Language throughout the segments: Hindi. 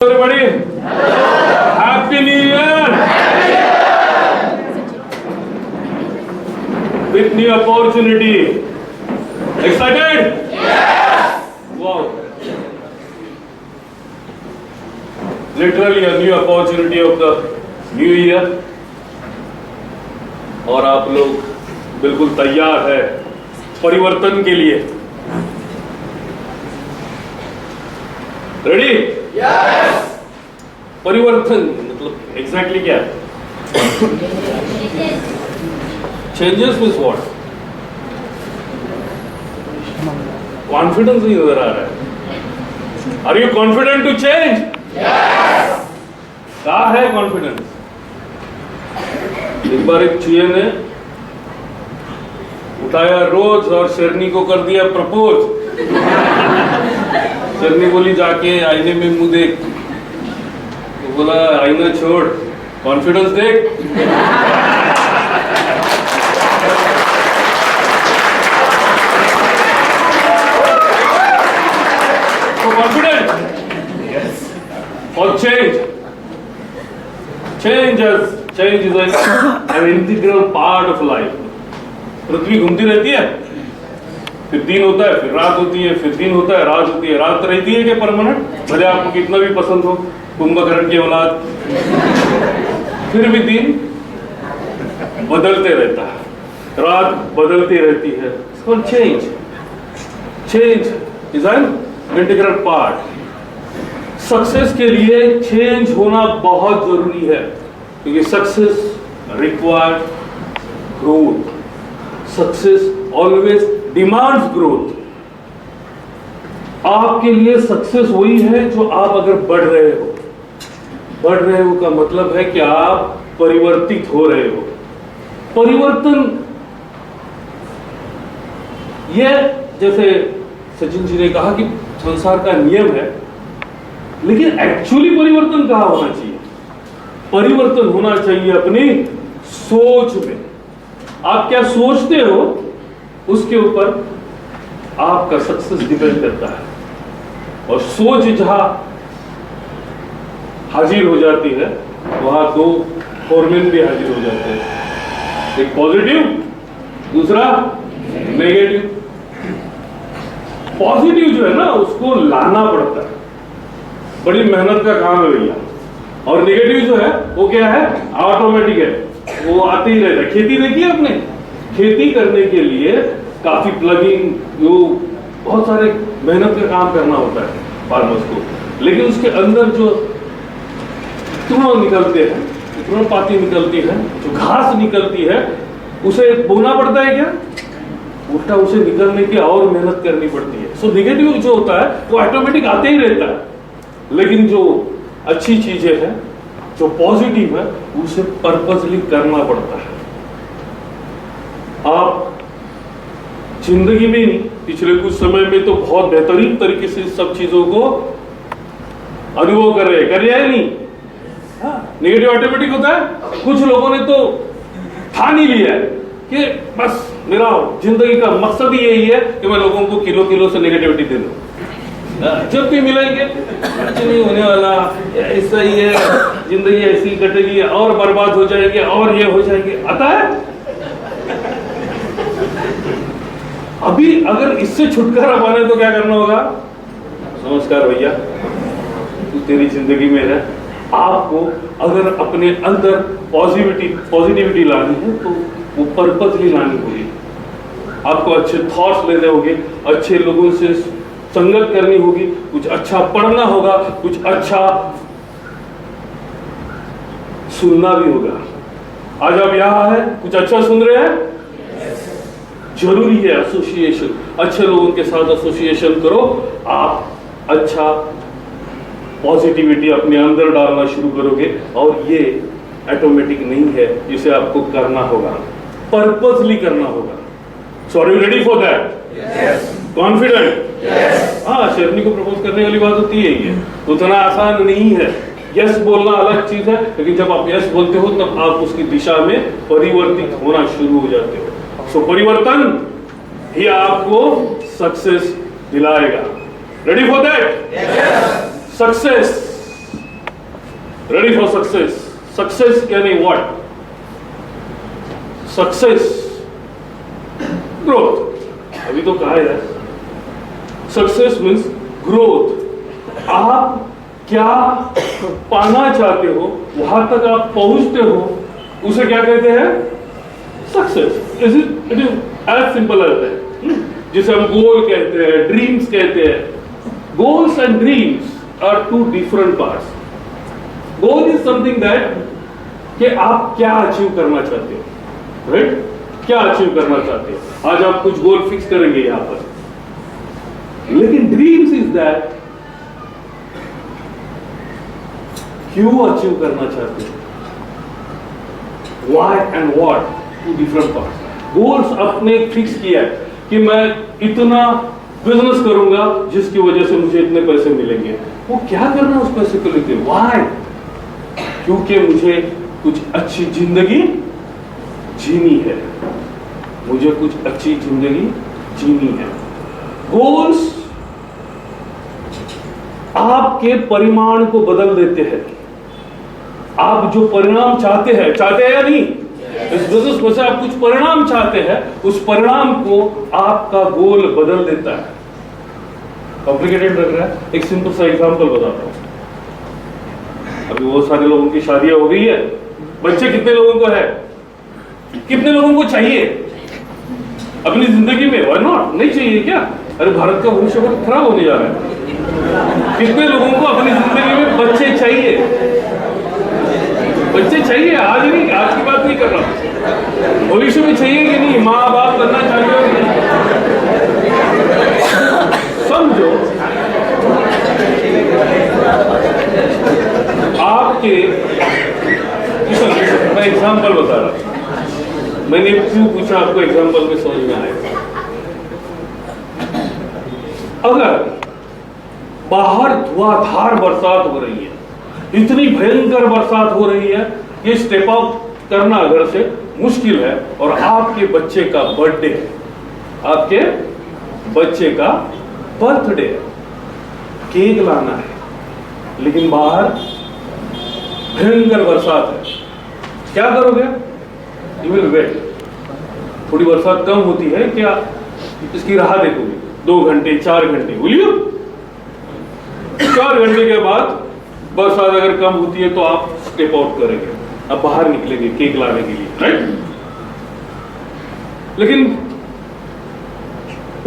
Everybody, Happy New Year! With new opportunity. Excited? Yes! Wow. Literally a new opportunity of the new year. और आप लोग बिल्कुल तैयार है परिवर्तन के लिए. रेडी? Yes! परिवर्तन मतलब एग्जैक्टली क्या है? Changes means what? कॉन्फिडेंस नहीं नजर आ रहा है. Are you confident to change? Yes. कहाँ है कॉन्फिडेंस? एक बार एक चूहे ने उठाया रोज और शेरनी को कर दिया प्रपोज. शेरनी बोली जाके आईने में मुंह देख. तो बोला आईना छोड़, कॉन्फिडेंस देख. तो कॉन्फिडेंट और change is an integral part of life. पृथ्वी घूमती रहती है, फिर दिन होता है, फिर रात होती है, फिर दिन होता है, रात होती है. रात रहती है क्या परमानेंट? भले आपको कितना भी पसंद हो, कुंभकर्ण की औलाद, फिर भी दिन बदलते रहता है, रात बदलती रहती है. Change is an integral part. Success के लिए चेंज होना बहुत जरूरी है, क्योंकि success require growth. Success always demands growth. आपके लिए सक्सेस वही है जो आप अगर बढ़ रहे हो. बढ़ रहे हो का मतलब है कि आप परिवर्तित हो रहे हो. परिवर्तन यह, जैसे सचिन जी ने कहा कि संसार का नियम है, लेकिन एक्चुअली परिवर्तन कहां होना चाहिए? परिवर्तन होना चाहिए अपनी सोच में. आप क्या सोचते हो उसके ऊपर आपका सक्सेस डिपेंड करता है. और सोच जहां हाजिर हो जाती है वहां दो फॉर्मेन भी हाजिर हो जाते हैं. एक पॉजिटिव, दूसरा नेगेटिव. पॉजिटिव जो है ना उसको लाना पड़ता है, बड़ी मेहनत का काम है भैया. और नेगेटिव जो है वो क्या है? ऑटोमेटिक है, वो आते ही रहता है. खेती देखी है आपने? खेती करने के लिए काफी प्लगिंग, जो बहुत सारे मेहनत का काम करना होता है फार्मर्स को. लेकिन उसके अंदर जो तृण निकलते हैं, तृण पाती निकलती है, जो घास निकलती है, उसे बोना पड़ता है क्या? उल्टा उसे निकलने की और मेहनत करनी पड़ती है. सो नेगेटिव जो होता है वो ऑटोमेटिक आते ही रहता है. लेकिन जो अच्छी चीजें हैं, जो पॉजिटिव है, उसे पर्पसली करना पड़ता है. आप जिंदगी में नहीं, पिछले कुछ समय में तो बहुत बेहतरीन तरीके से सब चीजों को अनुभव कर रहे हैं नहीं? नेगेटिव ऑटोमेटिक होता है. कुछ लोगों ने तो ठान ही लिया है कि बस मेरा जिंदगी का मकसद ही यही है कि मैं लोगों को किलो किलो से नेगेटिविटी दे दूं. जब भी मिलेंगे कुछ नहीं होने वाला, ऐसा ही है, जिंदगी ऐसी कटेगी, और बर्बाद हो जाएंगे, और ये हो जाएंगे. आता है. अभी अगर इससे छुटकारा पाना है तो क्या करना होगा? नमस्कार भैया, तू तेरी जिंदगी में है. आपको अगर अपने अंदर पॉजिटिविटी लानी है तो वो पर्पसली लानी होगी. आपको अच्छे थॉट्स लेने होंगे, अच्छे लोगों से संगत करनी होगी, कुछ अच्छा पढ़ना होगा, कुछ अच्छा सुनना भी होगा. आज आप यहां हैं, कुछ अच्छा सुन रहे हैं. जरूरी है एसोसिएशन. अच्छे लोगों के साथ एसोसिएशन करो. आप अच्छा पॉजिटिविटी अपने अंदर डालना शुरू करोगे. और ये ऑटोमेटिक नहीं है, जिसे आपको करना होगा, पर्पसली करना होगा. So are you ready for that? Confident? हाँ, शेरनी को प्रपोज करने वाली बात होती है ये, तो उतना आसान नहीं है. यस बोलना अलग चीज है, लेकिन जब आप यस बोलते हो तब आप उसकी दिशा में परिवर्तित होना शुरू हो जाते हो. सो परिवर्तन ही आपको सक्सेस दिलाएगा. Ready for that? Success ready for success. Success यानी व्हाट? Success growth. अभी तो कहा है सक्सेस मीन्स ग्रोथ। आप क्या पाना चाहते हो, वहां तक आप पहुंचते हो, उसे क्या कहते हैं? Success. It is as simple as that. जिसे हम गोल कहते हैं, ड्रीम्स कहते हैं। Goals and dreams are two different parts. Goal is something that कि आप क्या अचीव करना चाहते हो, राइट? क्या अचीव करना चाहते हो? आज आप कुछ गोल फिक्स करेंगे यहां पर। लेकिन ड्रीम्स इज दैट क्यों अचीव करना चाहते हो, why and what, two different parts. Goals आपने फिक्स किया है कि मैं इतना बिजनेस करूंगा जिसकी वजह से मुझे इतने पैसे मिलेंगे। वो क्या करना उस पैसे को लेकर? व्हाई? क्योंकि मुझे कुछ अच्छी जिंदगी जीनी है, मुझे कुछ अच्छी जिंदगी जीनी है। गोल्स आपके परिमाण को बदल देते हैं। आप जो परिणाम चाहते हैं या नहीं, इस बिजनेस में से आप कुछ परिणाम चाहते हैं, उस परिणाम को आपका गोल बदल देता है। कॉम्प्लिकेटेड लग रहा है? एक सिंपल सा एग्जांपल बताता हूं। अभी बहुत सारे लोगों की शादियां हो गई है, बच्चे कितने लोगों को है, कितने लोगों को चाहिए अपनी जिंदगी में? Why not? नहीं चाहिए क्या? अरे भारत का भविष्य बहुत खराब होने जा रहा है। कितने लोगों को अपनी जिंदगी में बच्चे चाहिए? बच्चे चाहिए, आज नहीं, आज की बात नहीं कर रहा, भविष्य में चाहिए कि नहीं? माँ बाप बनना चाहते हो कि नहीं? समझो, आपके मैं एग्जाम्पल बता रहा हूं। मैंने क्यों पूछा आपको एग्जाम्पल में समझ में आएगा। अगर बाहर धुआंधार बरसात हो रही है, इतनी भयंकर बरसात हो रही है, ये स्टेप अप करना घर से मुश्किल है, और आपके बच्चे का बर्थडे है, आपके बच्चे का बर्थडे है, केक लाना है, लेकिन बाहर भयंकर बरसात है। क्या करोगे? You will wait. थोड़ी बरसात कम होती है क्या, इसकी राह देखोगे, 2 घंटे 4 घंटे, विल यू? 4 घंटे के बाद बरसात अगर कम होती है तो आप स्टेप आउट करेंगे, अब बाहर निकलेंगे केक लाने के लिए, राइट? लेकिन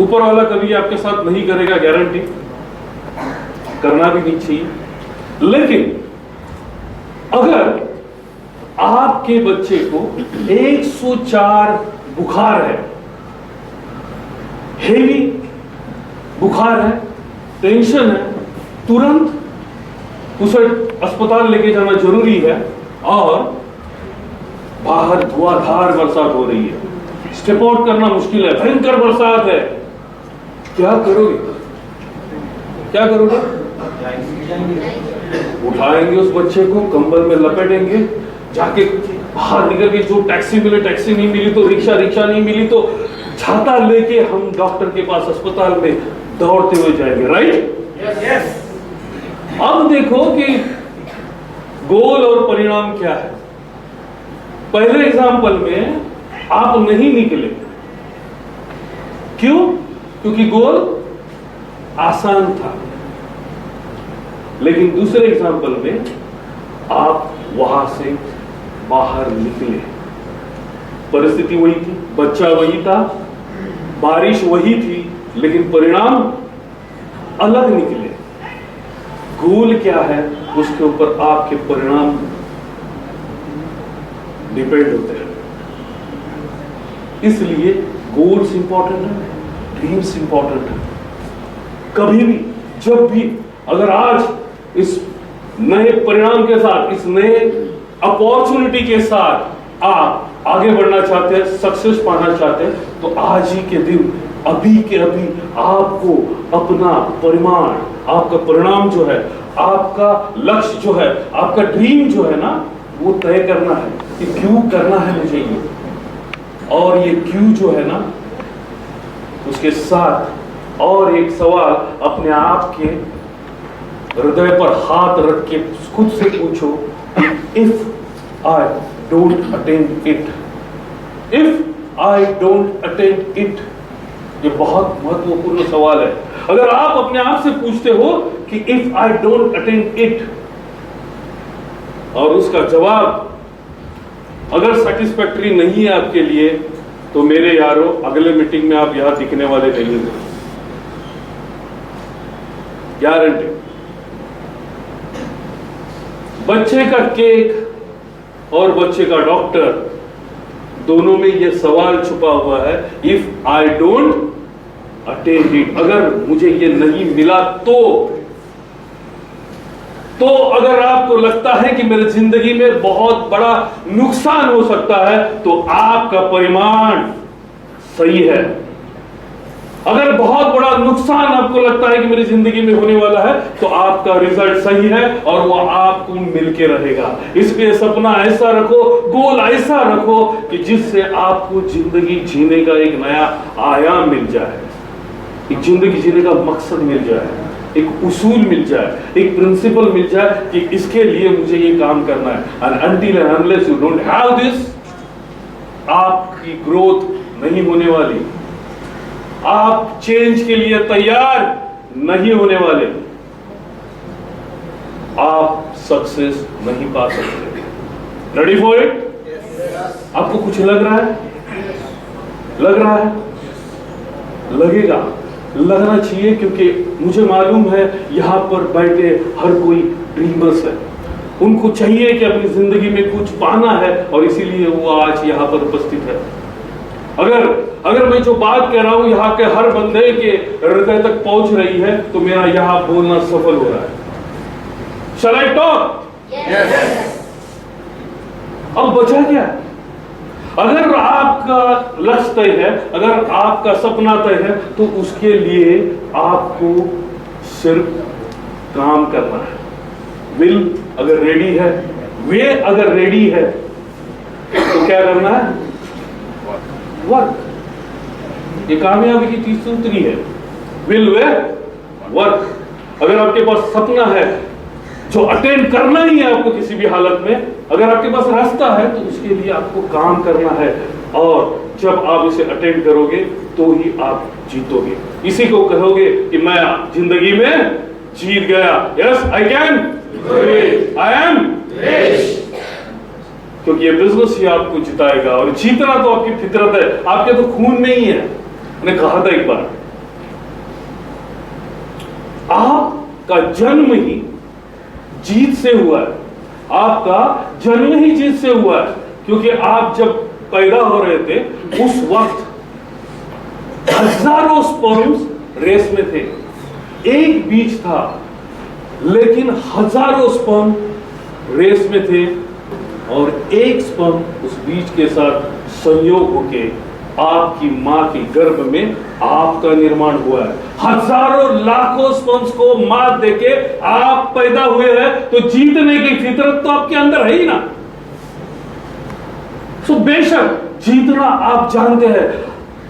ऊपर वाला कभी आपके साथ नहीं करेगा, गारंटी, करना भी नहीं चाहिए। लेकिन अगर आपके बच्चे को 104 बुखार है, हेवी बुखार है, टेंशन है, तुरंत उसे अस्पताल लेके जाना जरूरी है, और बाहर धुआंधार बरसात हो रही है, स्टेप आउट करना मुश्किल है, भयंकर बरसात है, क्या करोगे? क्या करोगे? उठाएंगे उस बच्चे को, कंबल में लपेटेंगे, जाके बाहर निकल के, जो टैक्सी मिले टैक्सी, नहीं मिली तो रिक्शा, रिक्शा नहीं मिली तो छाता लेके हम डॉक्टर के पास अस्पताल में दौड़ते हुए जाएंगे, राइट? यस। अब देखो कि गोल और परिणाम क्या है। पहले एग्जाम्पल में आप नहीं निकले, क्यों? क्योंकि गोल आसान था। लेकिन दूसरे एग्जाम्पल में आप वहां से बाहर निकले, परिस्थिति वही थी, बच्चा वही था, बारिश वही थी, लेकिन परिणाम अलग निकले। गोल क्या है, उसके ऊपर आपके परिणाम डिपेंड होते हैं। इसलिए गोल्स इंपॉर्टेंट है, ड्रीम्स इंपॉर्टेंट है। कभी भी, जब भी, अगर आज इस नए परिणाम के साथ, इस नए अपॉर्चुनिटी के साथ आप आगे बढ़ना चाहते हैं, सक्सेस पाना चाहते हैं, तो आज ही के दिन, अभी के अभी आपको अपना परिमाण, आपका परिणाम जो है, आपका लक्ष्य जो है, आपका ड्रीम जो है ना, वो तय करना है कि क्यों करना है मुझे ये। और ये क्यों जो है ना, उसके साथ और एक सवाल अपने आप के हृदय पर हाथ रख के खुद से पूछो if I don't attend it, if I don't attend it, ये बहुत महत्वपूर्ण सवाल है। अगर आप अपने आप से पूछते हो कि if I don't attend it, और उसका जवाब अगर सेटिस्फैक्टरी नहीं है आपके लिए, तो मेरे यारों अगले मीटिंग में आप यहां दिखने वाले नहीं होंगे, गारंटी। बच्चे का केक और बच्चे का डॉक्टर, दोनों में यह सवाल छुपा हुआ है, if I don't attend it, अगर मुझे ये नहीं मिला तो अगर आपको लगता है कि मेरी जिंदगी में बहुत बड़ा नुकसान हो सकता है, तो आपका परिमाण सही है। अगर बहुत बड़ा नुकसान आपको लगता है कि मेरी जिंदगी में होने वाला है, तो आपका रिजल्ट सही है और वो आपको मिलके रहेगा। इसलिए सपना ऐसा रखो, गोल ऐसा रखो कि जिससे आपको जिंदगी जीने का एक नया आयाम मिल जाए, एक जिंदगी जीने का मकसद मिल जाए, एक उसूल मिल जाए, एक प्रिंसिपल मिल जाए कि इसके लिए मुझे ये काम करना है। And until and unless you don't have this, आपकी ग्रोथ नहीं होने वाली, आप चेंज के लिए तैयार नहीं होने वाले, आप सक्सेस नहीं पा सकते। Ready for it? आपको कुछ लग रहा है? लग रहा है? लगेगा, लगना चाहिए, क्योंकि मुझे मालूम है यहां पर बैठे हर कोई ड्रीमर्स है। उनको चाहिए कि अपनी जिंदगी में कुछ पाना है और इसीलिए वो आज यहां पर उपस्थित है। अगर मैं जो बात कह रहा हूं यहां के हर बंदे के हृदय तक पहुंच रही है, तो मेरा यहां बोलना सफल हो रहा है। शैल आई टॉक? अब बचा क्या? अगर आपका लक्ष्य तय है, अगर आपका सपना तय है, तो उसके लिए आपको सिर्फ काम करना है। विल अगर रेडी है, वे अगर रेडी है, तो क्या करना है? वर्क। ये कामयाबी की तीसरी सूत्री है, विल वे वर्क। अगर आपके पास सपना है जो अटेंड करना ही है आपको किसी भी हालत में, अगर आपके पास रास्ता है, तो उसके लिए आपको काम करना है, और जब आप इसे अटेंड करोगे तो ही आप जीतोगे। इसी को कहोगे कि मैं जिंदगी में जीत गया। Yes I can, I am rich. क्योंकि ये बिजनेस ही आपको जिताएगा, और जीतना तो आपकी फितरत है, आपके तो खून में ही है। मैंने कहा था एक बार, आपका जन्म ही जीत से हुआ है, आपका जन्म ही जीत से हुआ है। क्योंकि आप जब पैदा हो रहे थे, उस वक्त हजारों स्पर्म्स रेस में थे, एक बीज था, लेकिन हजारों स्पर्म रेस में थे, और एक स्पर्म उस बीज के साथ संयोग होके आपकी मां के गर्भ में आपका निर्माण हुआ है। हजारों लाखों स्पर्म्स को मात देके आप पैदा हुए हैं, तो जीतने की फितरत तो आपके अंदर है ही ना। तो बेशक जीतना आप जानते हैं।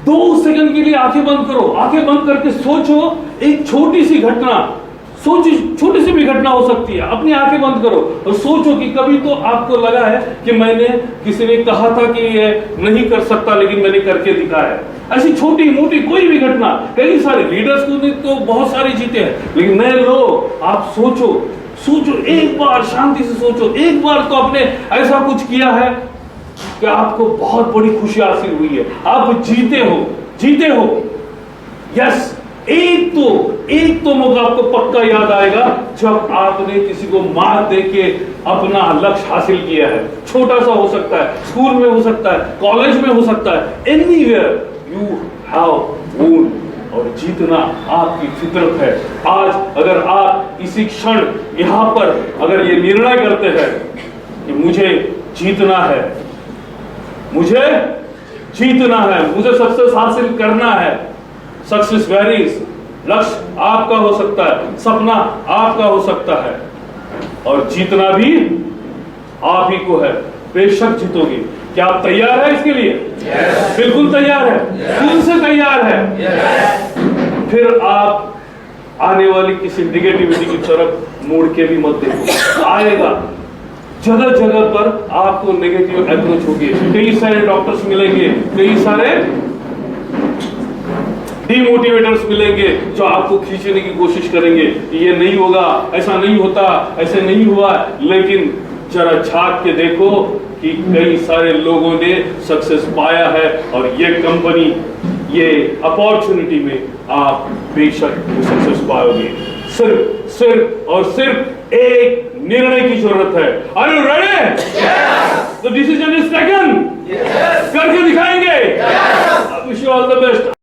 2 सेकंड के लिए आंखें बंद करो, आंखें बंद करके सोचो, एक छोटी सी घटना, सोचो, छोटी सी भी घटना हो सकती है। अपनी आंखें बंद करो और सोचो कि कभी तो आपको लगा है कि मैंने, किसी ने कहा था कि ये नहीं कर सकता, लेकिन मैंने करके दिखाया है। ऐसी छोटी मोटी कोई भी घटना, कई सारे लीडर्स को तो बहुत सारे जीते हैं, लेकिन नए लोग, आप सोचो, एक बार शांति से सोचो, एक बार तो आपने ऐसा कुछ किया है कि आपको बहुत बड़ी खुशी हासिल हुई है, आप जीते हो। यस, एक तो मौका आपको पक्का याद आएगा जब आपने किसी को मात देके अपना लक्ष्य हासिल किया है। छोटा सा हो सकता है, स्कूल में हो सकता है, कॉलेज में हो सकता है, एनीवेयर यू हैव वोन। और जीतना आपकी फितरत है। आज अगर आप इसी क्षण यहां पर अगर ये निर्णय करते हैं कि मुझे जीतना है, मुझे सक्सेस हासिल करना है। सक्सेस वेरीज, लक्ष्य आपका हो सकता है, सपना आपका हो सकता है, और जीतना भी आप ही को है। बेशक जीतोगे। क्या आप तैयार है इसके लिए? yes. बिल्कुल तैयार है, दिल से तैयार है। yes. फिर आप आने वाली किसी निगेटिविटी की तरफ मुड़ के भी मत देखो। आएगा, जगह जगह पर आपको नेगेटिव अप्रोच होगी, कई सारे डॉक्टर्स मिलेंगे, कई सारे डिमोटिवेटर्स मिलेंगे जो आपको खींचने की कोशिश करेंगे, ये नहीं होगा, ऐसा नहीं होता, ऐसे नहीं हुआ। लेकिन जरा झांक के देखो कि कई सारे लोगों ने सक्सेस पाया है, और ये कंपनी, ये अपॉर्चुनिटी में आप बेशक सक्सेस पाओगे। सिर्फ और सिर्फ एक निर्णय की जरूरत है। Are you ready? The decision is taken. करके दिखाएंगे। Wish you all the best.